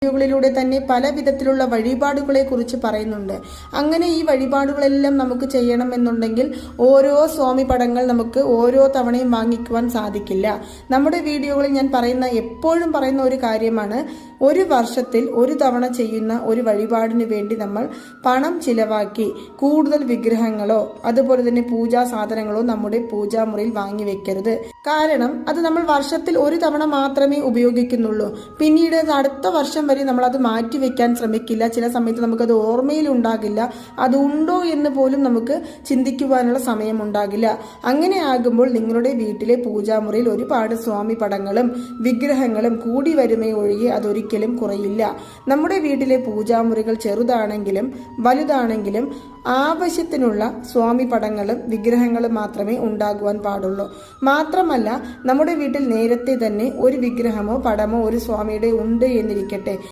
ിലൂടെ തന്നെ പല വിധത്തിലുള്ള വഴിപാടുകളെ കുറിച്ച് പറയുന്നുണ്ട്. അങ്ങനെ ഈ വഴിപാടുകളെല്ലാം നമുക്ക് ചെയ്യണമെന്നുണ്ടെങ്കിൽ ഓരോ സ്വാമി പടങ്ങൾ നമുക്ക് ഓരോ തവണയും വാങ്ങിക്കുവാൻ സാധിക്കില്ല. നമ്മുടെ വീഡിയോകളിൽ ഞാൻ എപ്പോഴും പറയുന്ന ഒരു കാര്യമാണ്, ഒരു വർഷത്തിൽ ഒരു തവണ ചെയ്യുന്ന ഒരു വഴിപാടിന് വേണ്ടി നമ്മൾ പണം ചിലവാക്കി കൂടുതൽ വിഗ്രഹങ്ങളോ അതുപോലെ തന്നെ പൂജാ സാധനങ്ങളോ നമ്മുടെ പൂജാമുറിയിൽ വാങ്ങി വെക്കരുത്. കാരണം അത് നമ്മൾ വർഷത്തിൽ ഒരു തവണ മാത്രമേ ഉപയോഗിക്കുന്നുള്ളൂ. പിന്നീട് അടുത്ത വർഷം വരെ നമ്മൾ അത് മാറ്റി വെക്കാൻ ശ്രമിക്കില്ല. ചില സമയത്ത് നമുക്കത് ഓർമ്മയിൽ ഉണ്ടാകില്ല, അത് ഉണ്ടോ എന്ന് പോലും നമുക്ക് ചിന്തിക്കുവാനുള്ള സമയം ഉണ്ടാകില്ല. അങ്ങനെ ആകുമ്പോൾ നിങ്ങളുടെ വീട്ടിലെ പൂജാമുറിയിൽ ഒരുപാട് സ്വാമി പടങ്ങളും വിഗ്രഹങ്ങളും കൂടി വരുമേ ഒഴികെ അതൊരിക്കലും കുറയില്ല. നമ്മുടെ വീട്ടിലെ പൂജാമുറികൾ ചെറുതാണെങ്കിലും വലുതാണെങ്കിലും ആവശ്യത്തിനുള്ള സ്വാമി പടങ്ങളും വിഗ്രഹങ്ങളും മാത്രമേ ഉണ്ടാകുവാൻ പാടുള്ളൂ. മാത്രമല്ല, നമ്മുടെ വീട്ടിൽ നേരത്തെ തന്നെ ഒരു വിഗ്രഹമോ പടമോ ഒരു സ്വാമിയുടെ ഉണ്ട് എന്നിരിക്കട്ടെ,